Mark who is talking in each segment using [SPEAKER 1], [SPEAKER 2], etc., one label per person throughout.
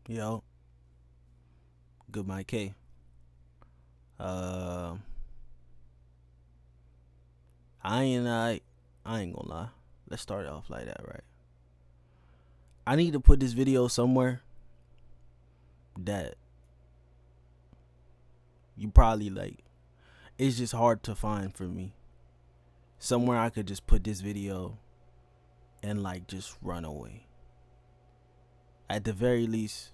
[SPEAKER 1] Yo, good Mike K. Uh, I ain't gonna lie. Let's start it off like that, right? I need to put this video somewhere that you probably like. It's just hard to find for me. Somewhere I could just put this video and like just run away. At the very least,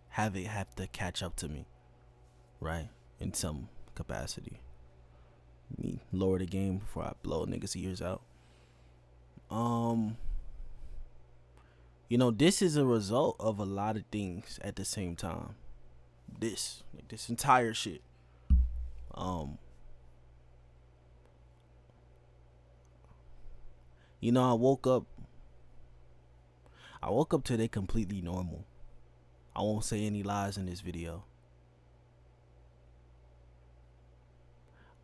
[SPEAKER 1] have it have to catch up to me, right? In some capacity. Me lower the game before I blow niggas' ears out. Um, this is a result of a lot of things at the same time. This entire shit. Um, I woke up. I woke up today completely normal. I won't say any lies in this video,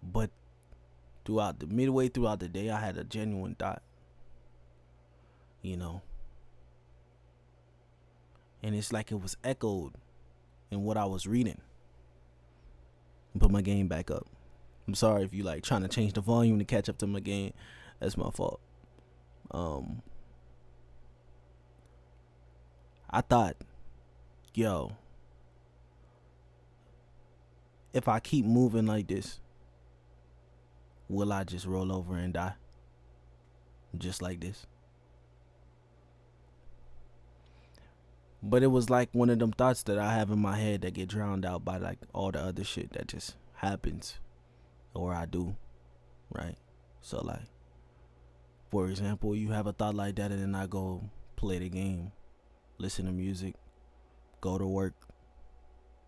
[SPEAKER 1] but midway throughout the day, I had a genuine thought. You know, and it's like it was echoed in what I was reading. Put my game back up. I'm sorry if you like trying to change the volume to catch up to my game. That's my fault. Um, I thought, yo, if I keep moving like this, will I just roll over and die? Just like this. But it was like one of them thoughts that I have in my head that get drowned out by like all the other shit that just happens or I do, right? So like, for example, you have a thought like that and then I go play the game, listen to music, go to work,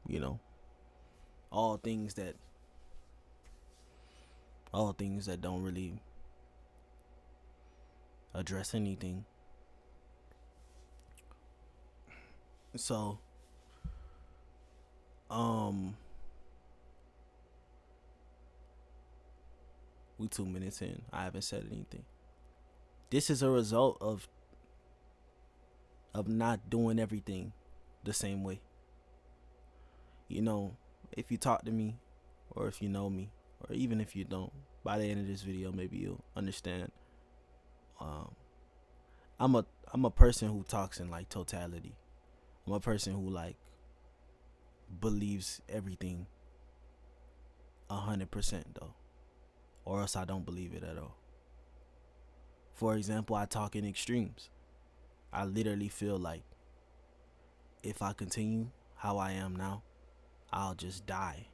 [SPEAKER 1] you know, all things that don't really address anything. So, we 2 minutes in. I haven't said anything. This is a result of not doing everything the same way. If you talk to me, or if you know me, or even if you don't, by the end of this video, maybe you'll understand. Um, I'm a person who talks in like totality. I'm a person who like believes everything 100% though, or else I don't believe it at all. For example, I talk in extremes. I literally feel like if I continue how I am now, I'll just die.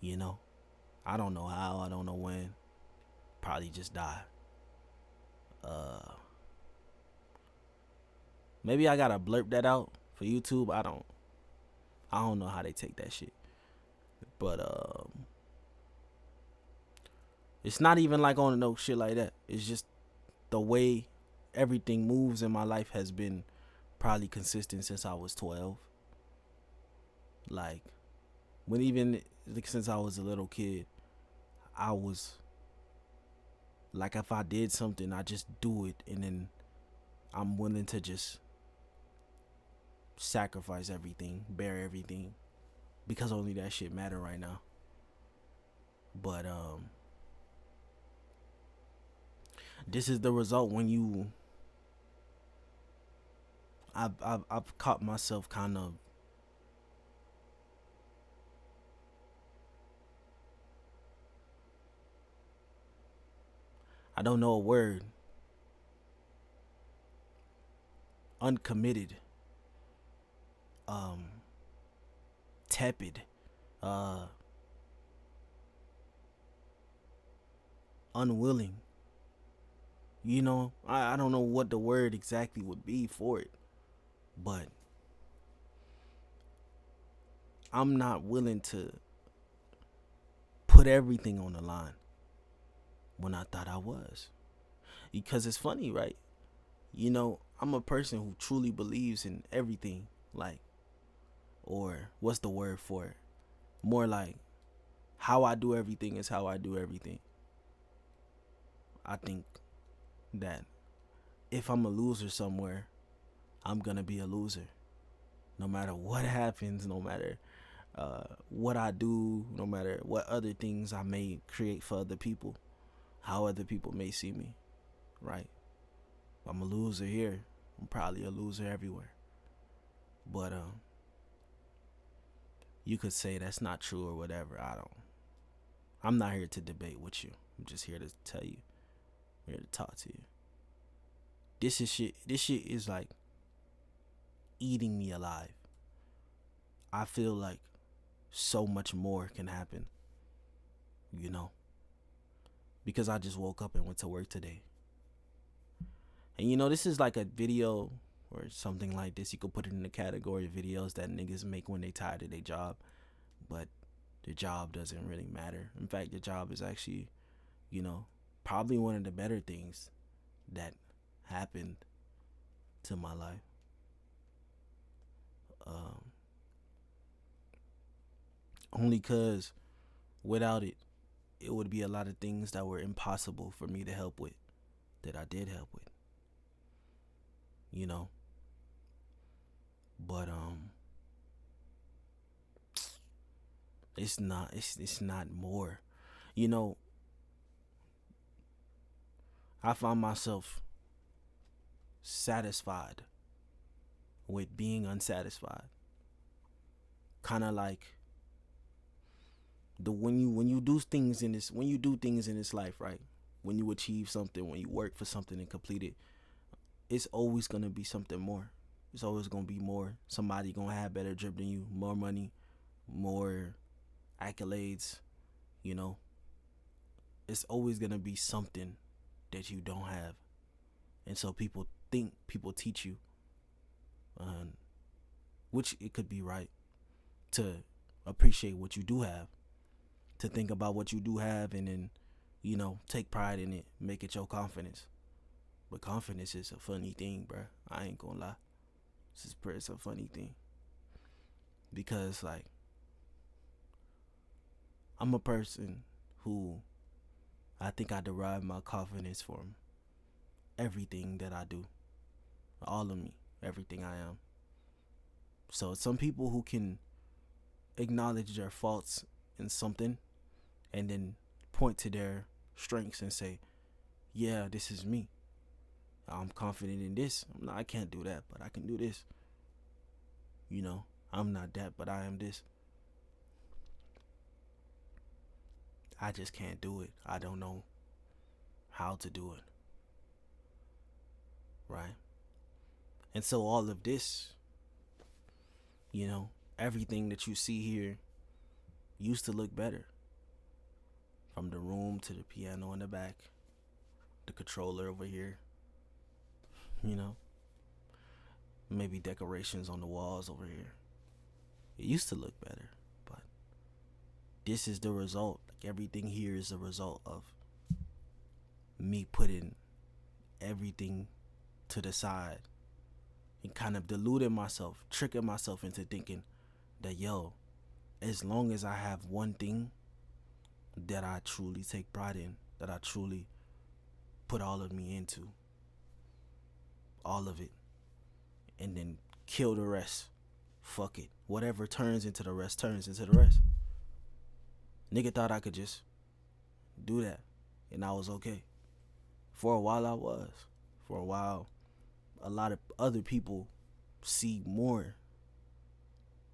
[SPEAKER 1] I don't know how, I don't know when. Probably just die. Uh, Maybe I gotta blurb that out for YouTube. I don't know how they take that shit. But it's not even like on no shit like that. It's just the way everything moves in my life has been probably consistent since I was 12. Like when even like, since I was a little kid, I was like if I did something, I just do it and then I'm willing to just sacrifice everything, bear everything because only that shit matter right now. But this is the result when I've caught myself kind of I don't know a word, uncommitted, um tepid, uh unwilling. I don't know what the word exactly would be for it, but I'm not willing to put everything on the line when I thought I was. Because it's funny, right? I'm a person who truly believes in everything, like, or what's the word for it? More like how I do everything is how I do everything. I think that if I'm a loser somewhere, I'm gonna be a loser. No matter what happens, no matter what I do, no matter what other things I may create for other people, how other people may see me, right? I'm a loser here. I'm probably a loser everywhere. But you could say that's not true or whatever. I don't. I'm not here to debate with you. I'm just here to tell you. I'm here to talk to you. This is shit. This shit is like eating me alive. I feel like so much more can happen, you know, because I just woke up and went to work today. And this is like a video or something like this. You could put it in the category of videos that niggas make when they tired of their job, but the job doesn't really matter. In fact, the job is actually, probably one of the better things that happened to my life. Only cause without it, it would be a lot of things that were impossible for me to help with that I did help with. But it's not more. I found myself satisfied with being unsatisfied. Kind of like the when you do things in this life, right? When you achieve something, when you work for something and complete it, it's always gonna be something more. It's always gonna be more. Somebody gonna have better drip than you, more money, more accolades. You know, it's always gonna be something that you don't have, and so people teach you, which it could be right to appreciate what you do have, to think about what you do have, and then take pride in it, make it your confidence. But confidence is a funny thing, bruh. I ain't gonna lie. It's a funny thing. Because, like, I'm a person who I think I derive my confidence from everything that I do. All of me. Everything I am. So, some people who can acknowledge their faults in something and then point to their strengths and say, yeah, this is me. I'm confident in this. I can't do that, but I can do this. I'm not that, but I am this. I just can't do it. I don't know how to do it. Right? And so all of this, everything that you see here used to look better. From the room to the piano in the back, the controller over here, maybe decorations on the walls over here. It used to look better, but this is the result. Like, everything here is a result of me putting everything to the side and kind of deluding myself, tricking myself into thinking that, as long as I have one thing that I truly take pride in, that I truly put all of me into, all of it, and then kill the rest. Fuck it. Whatever turns into the rest, turns into the rest. Nigga thought I could just do that and I was okay. For a while I was. For a while, a lot of other people see more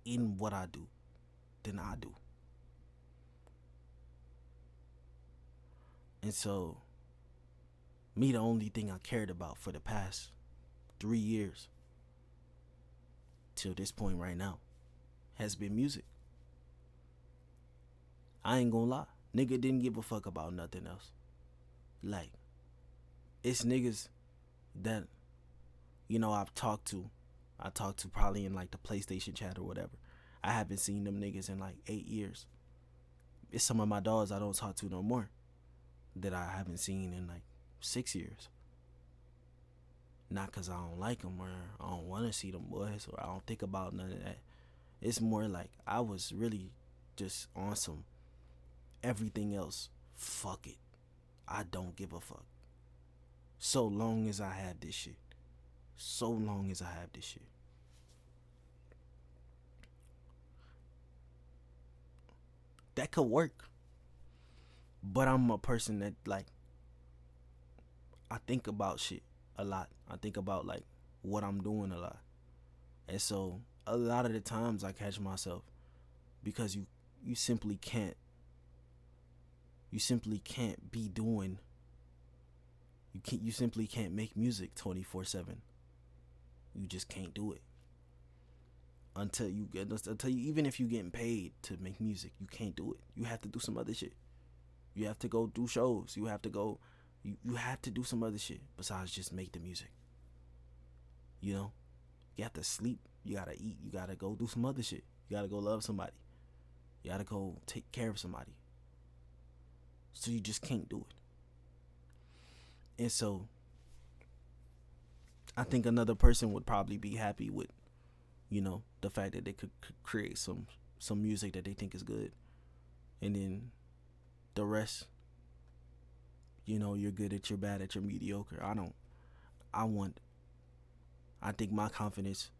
[SPEAKER 1] in what I do than I do. And so, me, the only thing I cared about for the past 3 years till this point right now has been music. I ain't gonna lie. Nigga didn't give a fuck about nothing else. Like, it's niggas that, I've talked to. I talked to probably in like the PlayStation chat or whatever. I haven't seen them niggas in like 8 years. It's some of my dogs I don't talk to no more that I haven't seen in like 6 years. Not because I don't like them or I don't want to see them boys or I don't think about none of that. It's more like I was really just on some everything else. Fuck it. I don't give a fuck. So long as I have this shit. So long as I have this shit. That could work. But I'm a person that like I think about shit a lot. I think about like what I'm doing a lot. And so a lot of the times I catch myself because you simply can't be doing you simply can't make music 24/7. You just can't do it. Until you even if you're getting paid to make music, you can't do it. You have to do some other shit. You have to go do shows. You have to do some other shit besides just make the music. You know? You have to sleep. You gotta eat. You gotta go do some other shit. You gotta go love somebody. You gotta go take care of somebody. So you just can't do it. And so I think another person would probably be happy with, the fact that they could create some music that they think is good. And then the rest, you're good at, you're bad at, you're mediocre. I think my confidence,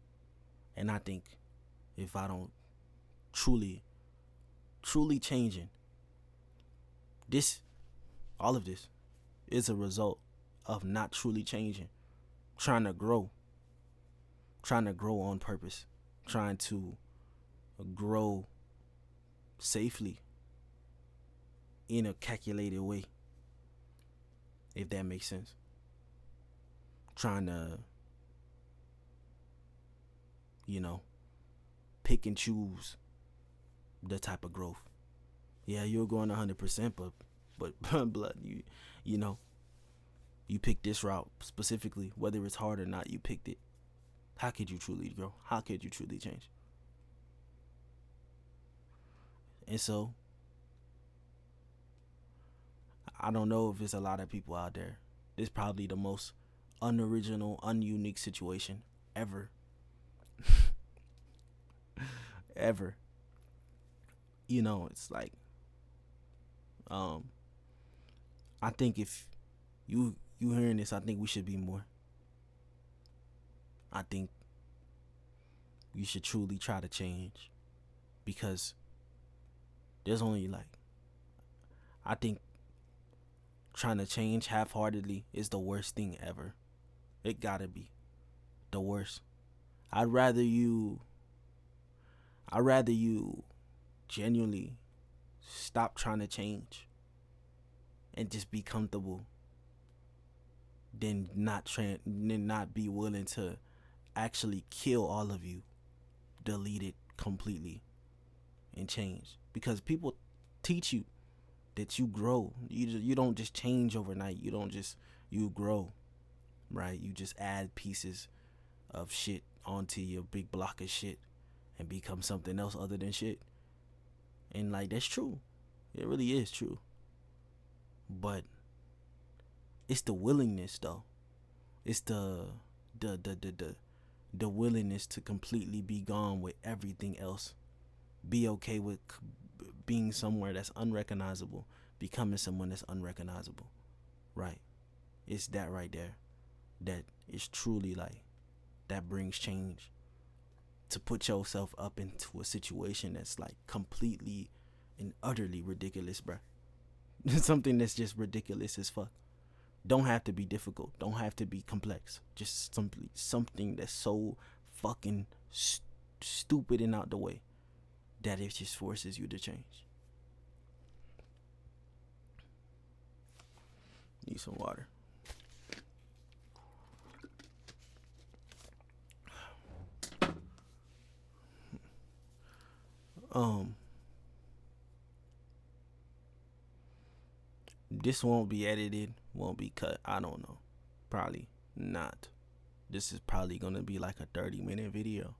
[SPEAKER 1] and I think if I don't truly changing, all of this is a result of not truly changing, trying to grow on purpose, trying to grow safely in a calculated way, if that makes sense. Trying to, pick and choose the type of growth. Yeah, you're going 100%, but blood, you picked this route specifically, whether it's hard or not. You picked it. How could you truly grow? How could you truly change? And so, I don't know if there's a lot of people out there. This is probably the most unoriginal, ununique situation ever. Ever. It's like, I think if you hearing this, I think we should be more. I think you should truly try to change, because there's only I think trying to change half-heartedly is the worst thing ever. It gotta be the worst. I'd rather you genuinely stop trying to change and just be comfortable than not be willing to actually kill all of you, delete it completely, and change. Because people teach you that you grow. You don't just change overnight. You grow, right? You just add pieces of shit onto your big block of shit and become something else other than shit. And that's true. It really is true. But it's the willingness, though. It's the willingness to completely be gone with everything else. Be okay with being somewhere that's unrecognizable, becoming someone that's unrecognizable, right? It's that right there that is truly that brings change. To put yourself up into a situation that's completely and utterly ridiculous, bruh. Something that's just ridiculous as fuck. Don't have to be difficult. Don't have to be complex. Just simply something that's so fucking stupid and out the way that it just forces you to change. Need some water. This won't be edited, won't be cut. I don't know. Probably not. This is probably gonna be a 30-minute video.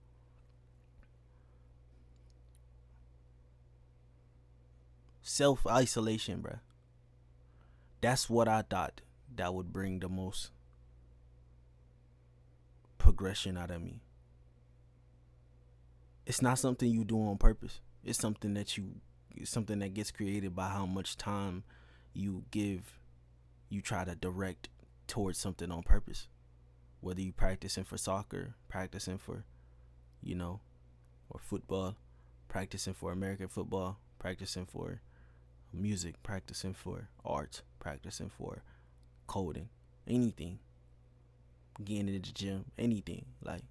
[SPEAKER 1] Self-isolation, bruh. That's what I thought that would bring the most progression out of me. It's not something you do on purpose. It's something that gets created by how much time you try to direct towards something on purpose. Whether you practicing for soccer, practicing for, or football, practicing for American football, practicing for music, practicing for art, practicing for coding, anything, getting into the gym, anything. Like,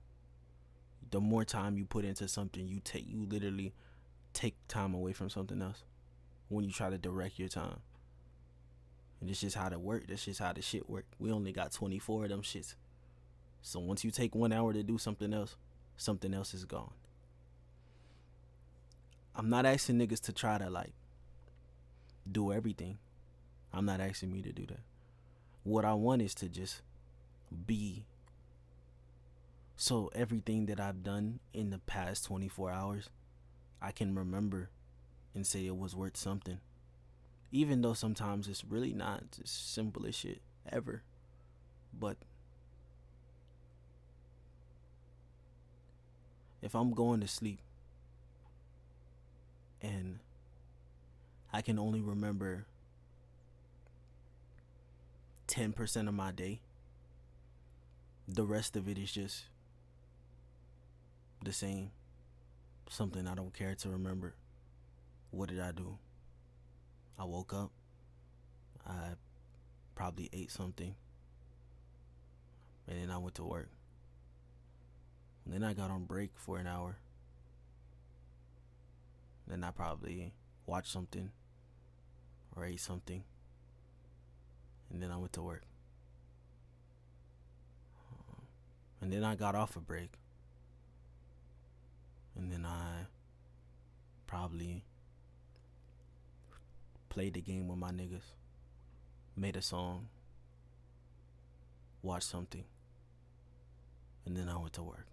[SPEAKER 1] the more time you put into something, you literally take time away from something else when you try to direct your time. And this is how to work. This is how the shit work. We only got 24 of them shits. So once you take 1 hour to do something else is gone. I'm not asking niggas to try to like do everything. I'm not asking me to do that. What I want is to just be. So everything that I've done in the past 24 hours, I can remember and say it was worth something. Even though sometimes it's really not as simple as shit ever. But if I'm going to sleep and I can only remember 10% of my day, the rest of it is just the same. Something I don't care to remember. What did I do? I woke up. I probably ate something. And then I went to work. And then I got on break for an hour. Then I probably watched something or ate something. And then I went to work. And then I got off a break. And then I probably played the game with my niggas, made a song, watched something, and then I went to work.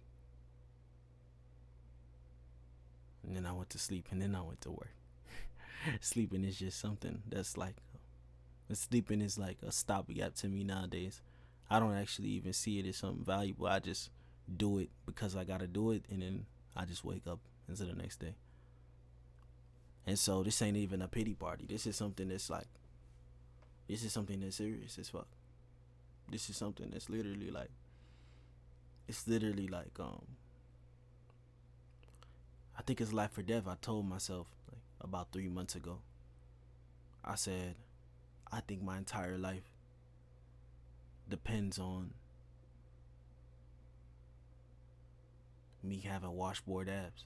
[SPEAKER 1] And then I went to sleep, and then I went to work. Sleeping is just something that's like, sleeping is like a stopgap to me nowadays. I don't actually even see it as something valuable. I just do it because I gotta do it, and then I just wake up into the next day. And so this ain't even a pity party. This is something that's like, this is something that's serious as fuck. This is something that's literally like, it's literally like, I think it's life or death. I told myself like about 3 months ago. I said, I think my entire life depends on me having washboard abs.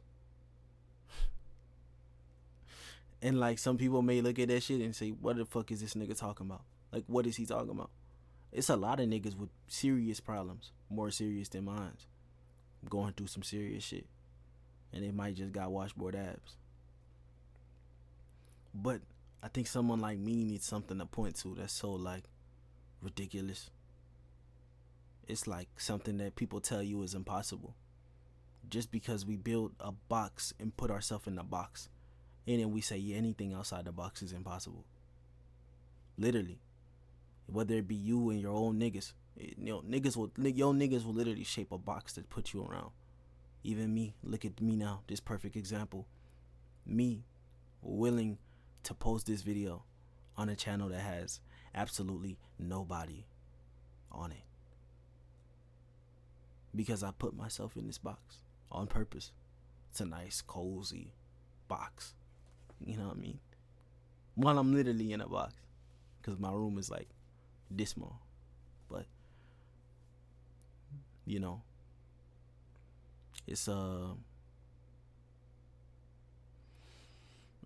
[SPEAKER 1] And like, some people may look at that shit and say, what the fuck is this nigga talking about? Like, what is he talking about? It's a lot of niggas with serious problems, more serious than mine, going through some serious shit, and they might just got washboard abs. But I think someone like me needs something to point to that's so like ridiculous. It's like something that people tell you is impossible. Just because we build a box and put ourselves in the box, and then we say, yeah, anything outside the box is impossible. Literally. Whether it be you and your own niggas. Your niggas will literally shape a box that put you around. Even me, look at me now, this perfect example. Me, willing to post this video on a channel that has absolutely nobody on it. Because I put myself in this box on purpose. It's a nice, cozy box. You know what I mean? While I'm literally in a box. Because my room is like this small. But, you know, it's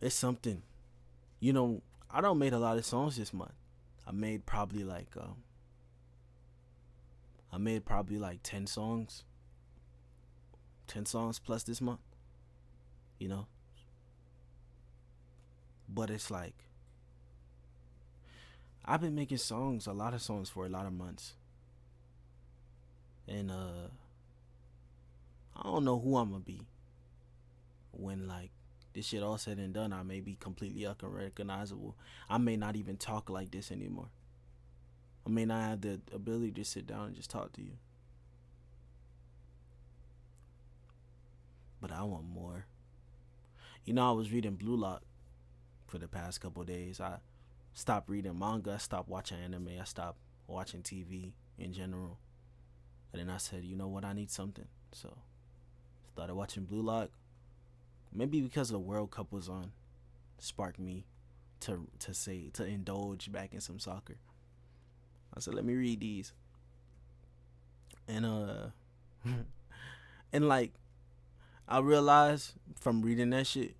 [SPEAKER 1] something. You know, I don't made a lot of songs this month. I made probably like 10 songs. 10 songs plus this month. You know? But it's like, I've been making songs, a lot of songs for a lot of months. And I don't know who I'm gonna be when like this shit all said and done. I may be completely unrecognizable. I may not even talk like this anymore. I may not have the ability to sit down and just talk to you. But I want more. You know, I was reading Blue Lock for the past couple of days. I stopped reading manga. I stopped watching anime. I stopped watching TV in general. And then I said, you know what? I need something. So started watching Blue Lock. Maybe because the World Cup was on. sparked me to indulge back in some soccer. I said, let me read these. And and like I realized from reading that shit,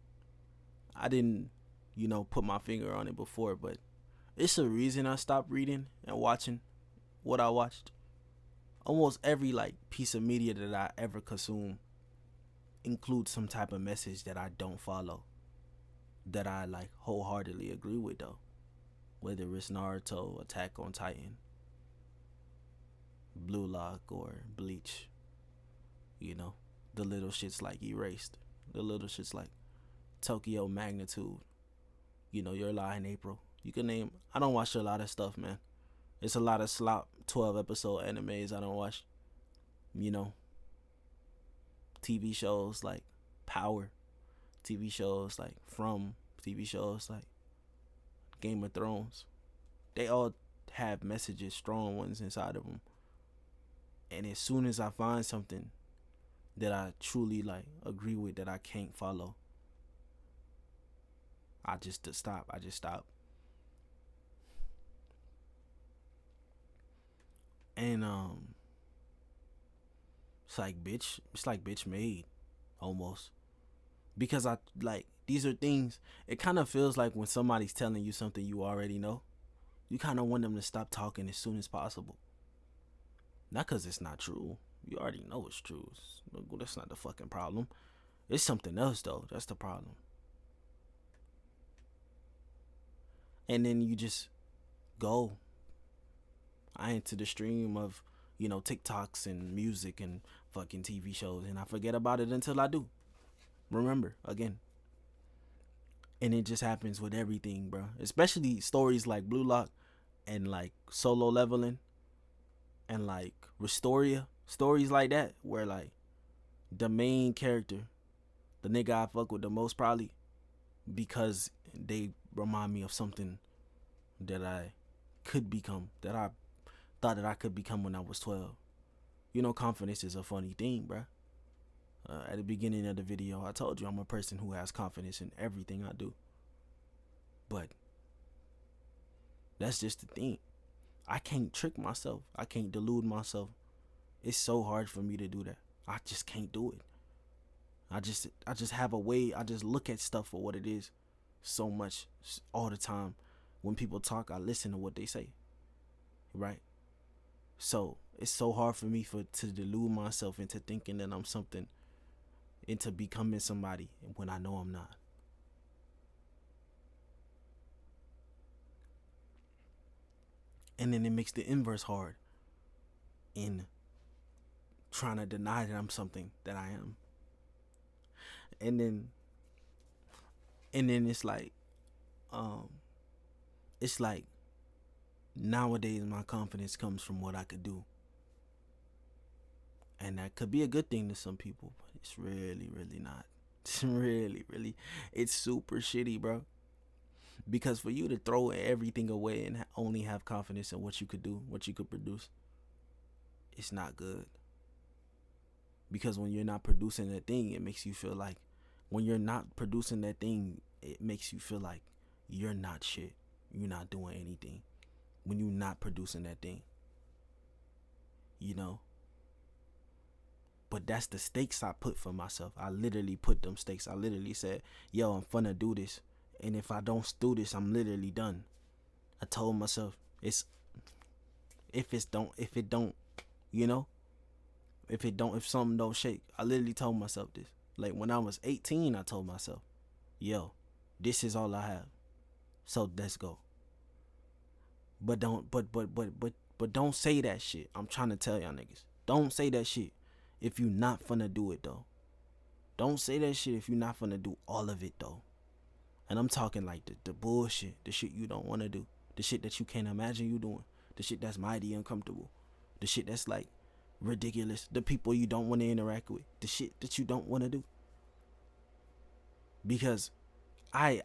[SPEAKER 1] I didn't, put my finger on it before, but it's a reason I stopped reading and watching what I watched. Almost every like piece of media that I ever consume includes some type of message that I don't follow, that I like wholeheartedly agree with though. Whether it's Naruto, Attack on Titan, Blue Lock, or Bleach, the little shits like Erased, the little shits like Tokyo Magnitude, Your Lie in April. You can name. I don't watch a lot of stuff, man. It's a lot of slop 12 episode animes I don't watch. TV shows like Power, TV shows like From, TV shows like Game of Thrones. They all have messages, strong ones inside of them. And as soon as I find something that I truly like agree with that I can't follow, I just stop. And it's like bitch made almost. Because I like these are things, it kind of feels like when somebody's telling you something you already know, you kind of want them to stop talking as soon as possible. Not because it's not true. You already know it's true. That's not the fucking problem. It's something else though. That's the problem. And then you just go. I enter the stream of, TikToks and music and fucking TV shows, and I forget about it until I do. Remember again. And it just happens with everything, bro. Especially stories like Blue Lock and like Solo Leveling and like Restoria. Stories like that where like the main character, the nigga I fuck with the most probably, because they remind me of something that I could become, that I thought that I could become when I was 12. Confidence is a funny thing, bruh. At the beginning of the video, I told you I'm a person who has confidence in everything I do. But that's just the thing. I can't trick myself. I can't delude myself. It's so hard for me to do that. I just can't do it. I just have a way. I just look at stuff for what it is so much all the time. When people talk, I listen to what they say. Right? So it's so hard for me to delude myself into thinking that I'm something, into becoming somebody when I know I'm not. And then it makes the inverse hard in trying to deny that I'm something that I am. And then it's like nowadays my confidence comes from what I could do. And that could be a good thing to some people, but it's really, really not. It's really, it's super shitty, bro. Because for you to throw everything away and only have confidence in what you could do, what you could produce, it's not good. Because when you're not producing that thing, it makes you feel like, when you're not producing that thing, it makes you feel like you're not shit. You're not doing anything. When you're not producing that thing. But that's the stakes I put for myself. I literally put them stakes. I literally said, yo, I'm finna do this. And if I don't do this, I'm literally done. I told myself, if something don't shake, I literally told myself this. Like when I was 18, I told myself, yo, this is all I have. So let's go. But don't say that shit. I'm trying to tell y'all niggas. Don't say that shit if you not finna do it though. Don't say that shit if you not finna do all of it though. And I'm talking like the bullshit, the shit you don't want to do, the shit that you can't imagine you doing, the shit that's mighty uncomfortable, the shit that's like ridiculous, the people you don't want to interact with, the shit that you don't want to do. Because I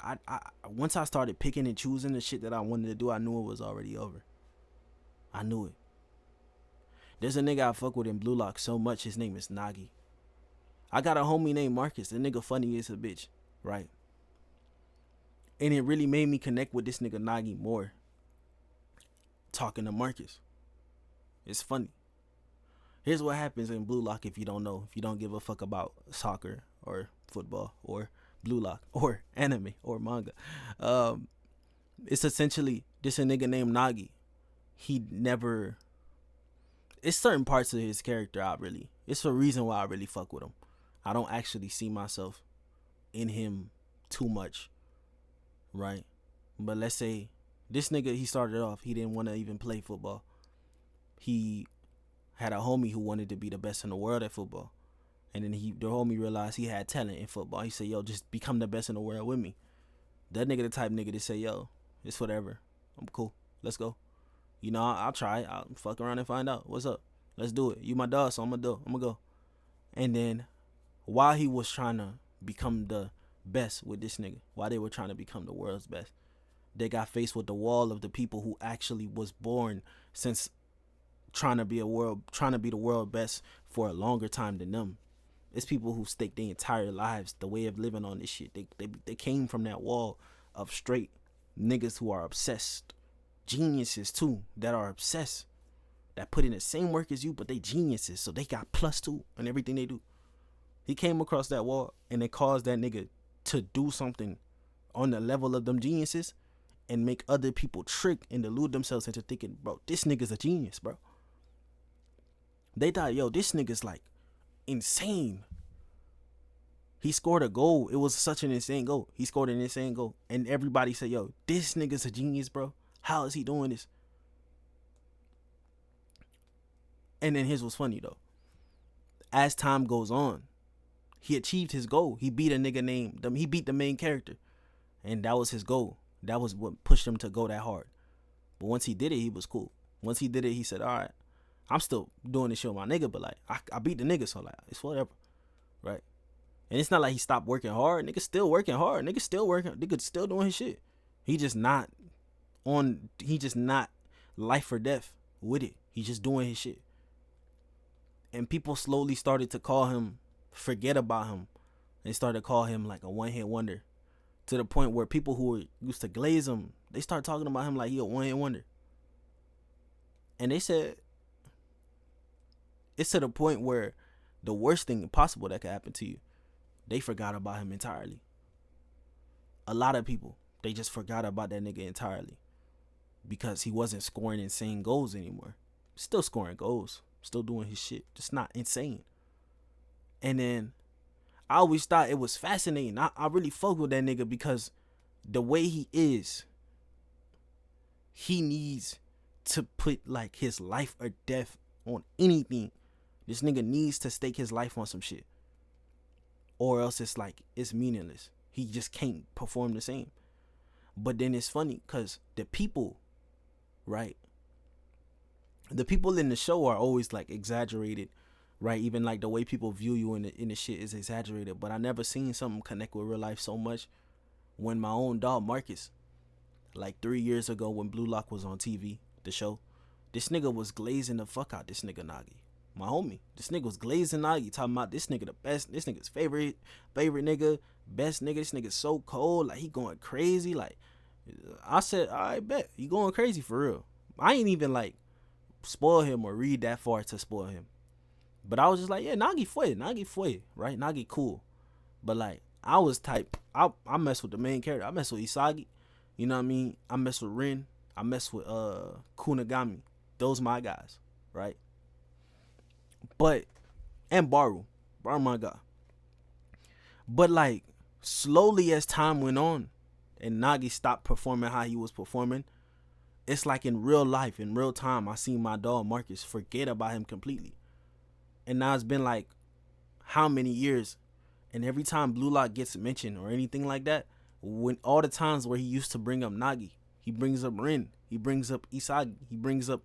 [SPEAKER 1] once I started picking and choosing the shit that I wanted to do, I knew it was already over. I knew it. There's a nigga I fuck with in Blue Lock so much, his name is Nagi. I got a homie named Marcus. The nigga funny as a bitch, right? And it really made me connect with this nigga Nagi more. Talking to Marcus. It's funny. Here's what happens in Blue Lock if you don't know. If you don't give a fuck about soccer or football or Blue Lock or anime or manga. It's essentially this a nigga named Nagi. He never... It's certain parts of his character it's a reason why I really fuck with him. I don't actually see myself in him too much, right? But let's say this nigga, he started off, he didn't want to even play football. He had a homie who wanted to be the best in the world at football. And then the homie realized he had talent in football. He said, yo, just become the best in the world with me. That nigga the type nigga to say, yo, it's whatever. I'm cool. Let's go. You know, I'll try. I'll fuck around and find out. What's up? Let's do it. You my dog, so I'm gonna go. And then while he was trying to become the best with this nigga, while they were trying to become the world's best, they got faced with the wall of the people who actually was born since trying to be the world best for a longer time than them. It's people who stake their entire lives, the way of living on this shit. They came from that wall of straight niggas who are obsessed. Geniuses too, that are obsessed, that put in the same work as you, but they geniuses, so they got +2 in everything they do. He came across that wall, and it caused that nigga to do something on the level of them geniuses and make other people trick and delude themselves into thinking, bro, this nigga's a genius, bro. They thought, yo, this nigga's like insane. He scored a goal. It was such an insane goal. He scored an insane goal, and everybody said, yo, this nigga's a genius, bro. How is he doing this? And then here's what's funny though. As time goes on, he achieved his goal. He beat he beat the main character. And that was his goal. That was what pushed him to go that hard. But once he did it, he was cool. Once he did it, he said, all right, I'm still doing this shit with my nigga, but like, I beat the nigga, so like, it's whatever. Right? And it's not like he stopped working hard. Nigga's still working hard. Nigga's still doing his shit. He just not life or death with it. He's just doing his shit. And people slowly started to forget about him. They started to call him like a one-hit wonder. To the point where people who used to glaze him, they started talking about him like he a one-hit wonder. And they said, it's to the point where the worst thing possible that could happen to you, they forgot about him entirely. A lot of people, they just forgot about that nigga entirely. Because he wasn't scoring insane goals anymore. Still scoring goals. Still doing his shit. Just not insane. And then I always thought it was fascinating. I really fuck with that nigga because the way he is, he needs to put like his life or death on anything. This nigga needs to stake his life on some shit. Or else it's like, it's meaningless. He just can't perform the same. But then it's funny because the people, right? The people in the show are always like exaggerated, right? Even like the way people view you in the shit is exaggerated. But I never seen something connect with real life so much when my own dog Marcus, like 3 years ago when Blue Lock was on TV, the show, this nigga was glazing the fuck out this nigga Nagi. My homie, this nigga was glazing Nagi, talking about this nigga the best, this nigga's favorite nigga, best nigga, this nigga's so cold, like he going crazy. Like I said, I bet you going crazy for real. I ain't even like spoil him or read that far to spoil him. But I was just like, yeah, Nagi fue, right? Nagi cool. But like, I was type, I mess with the main character. I mess with Isagi. You know what I mean? I mess with Rin. I mess with Kunigami. Those my guys, right? But, and Baru my guy. But like, slowly as time went on, and Nagi stopped performing how he was performing, it's like in real life, in real time, I seen my dog Marcus forget about him completely. And now it's been like how many years, and every time Blue Lock gets mentioned or anything like that, when all the times where he used to bring up Nagi, he brings up Rin, he brings up Isagi, he brings up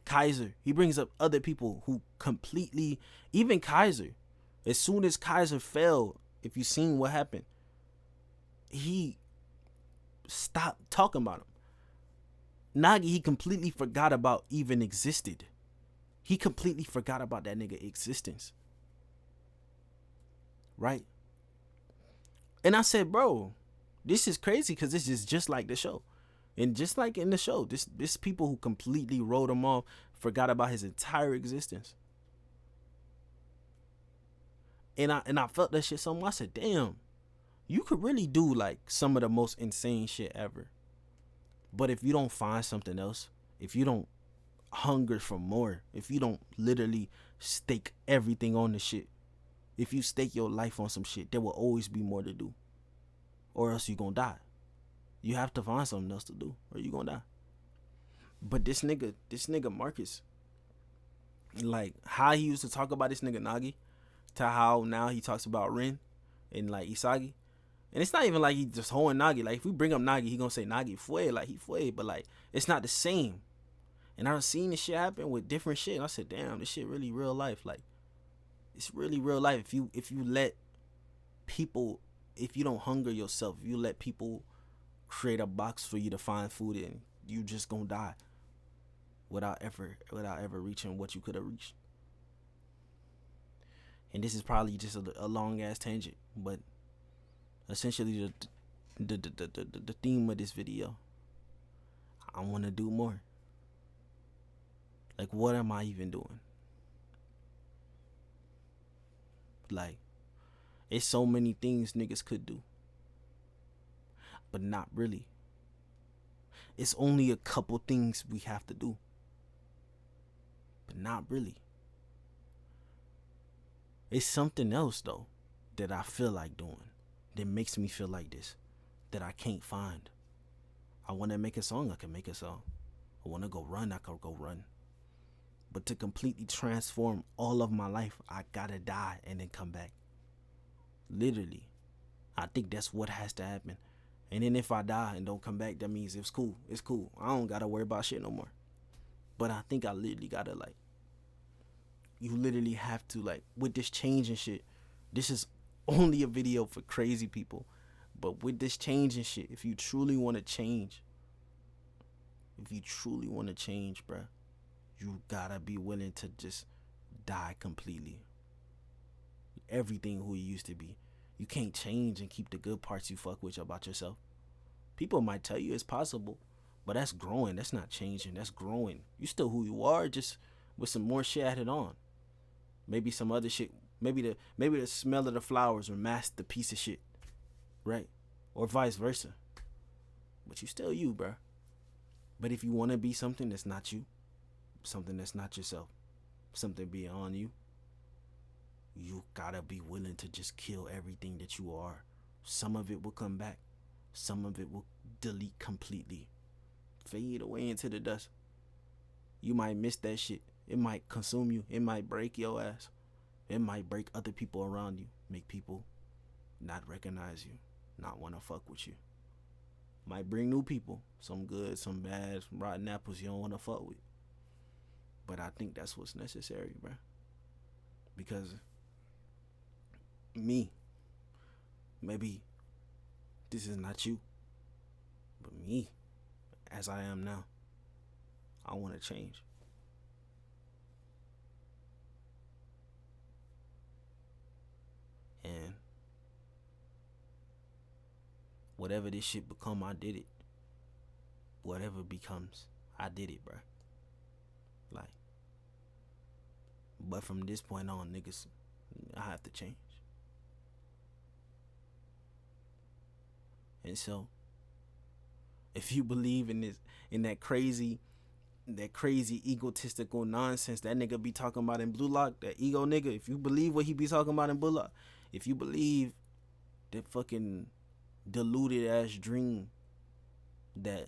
[SPEAKER 1] Kaiser, he brings up other people who completely, even Kaiser, as soon as Kaiser fell, if you seen what happened, he stopped talking about him. Nagi, he completely forgot about even existed. He completely forgot about that nigga existence. Right? And I said, bro, This is crazy because this is just like the show. And just like in the show, this people who completely wrote him off, forgot about his entire existence. And I felt that shit so much. I said, damn, you could really do like some of the most insane shit ever. But if you don't find something else, if you don't hunger for more, if you don't literally stake everything on the shit, if you stake your life on some shit, there will always be more to do. Or else you gonna die. You have to find something else to do, or you gonna die. But this nigga Marcus, like how he used to talk about this nigga Nagi, to how now he talks about Rin and like Isagi. And it's not even like he just holding Nagi. Like if we bring up Nagi, he gonna say Nagi fue, like he fue, but like it's not the same. And I've seen this shit happen with different shit. And I said, damn, this shit really real life. Like it's really real life. If you let people, if you don't hunger yourself, if you let people create a box for you to find food in, you just gonna die without ever reaching what you could have reached. And this is probably just a long ass tangent, but essentially the theme of this video, I want to do more. Like, what am I even doing? Like, it's so many things niggas could do, but not really. It's only a couple things we have to do, but not really. It's something else though that I feel like doing, that makes me feel like this, that I can't find. I want to make a song, I can make a song. I want to go run, I can go run. But to completely transform all of my life, I gotta die and then come back. Literally. I think that's what has to happen. And then if I die and don't come back, that means it's cool. It's cool. I don't gotta worry about shit no more. But I think I literally gotta, like, you literally have to, like, with this change and shit, this is only a video for crazy people. But with this change and shit, if you truly want to change, bruh, you gotta be willing to just die completely. Everything who you used to be. You can't change and keep the good parts you fuck with about yourself. People might tell you it's possible, but that's growing. That's not changing. That's growing. You still who you are, just with some more shit added on. Maybe some other shit. Maybe the smell of the flowers will mask the piece of shit, right? Or vice versa. But you still you, bruh. But if you want to be something that's not you, something that's not yourself, something beyond you, you gotta be willing to just kill everything that you are. Some of it will come back. Some of it will delete completely. Fade away into the dust. You might miss that shit. It might consume you. It might break your ass. It might break other people around you. Make people not recognize you. Not want to fuck with you. Might bring new people. Some good, some bad, some rotten apples you don't want to fuck with. But I think that's what's necessary, bruh. Because me, maybe this is not you, but me, as I am now, I want to change. And whatever this shit become, I did it. Whatever becomes, I did it, bruh. Like, but from this point on, niggas, I have to change. And so, if you believe in this, in that crazy egotistical nonsense that nigga be talking about in Blue Lock, that ego nigga, if you believe what he be talking about in Blue Lock, if you believe that fucking deluded ass dream that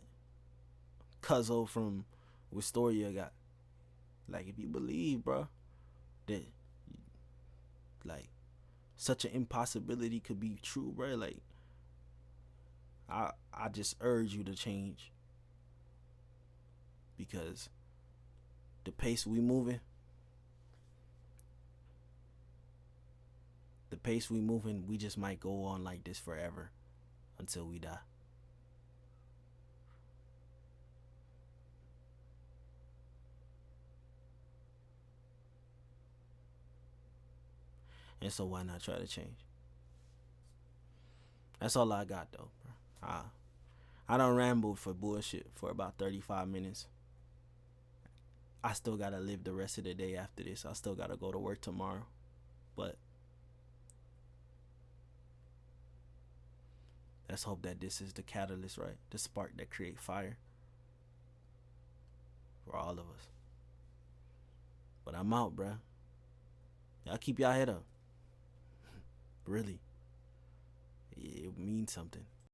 [SPEAKER 1] Cuzzo from Wistoria got, like, if you believe, bro, that like such an impossibility could be true, bro, like, I just urge you to change, because the pace we moving, we just might go on like this forever until we die. And so why not try to change? That's all I got though, bro. I I don't ramble for bullshit for about 35 minutes. I still gotta live the rest of the day after this. I still gotta go to work tomorrow. But let's hope that this is the catalyst, right? The spark that create fire for all of us. But I'm out, bruh. Y'all keep y'all head up. Really. It means something.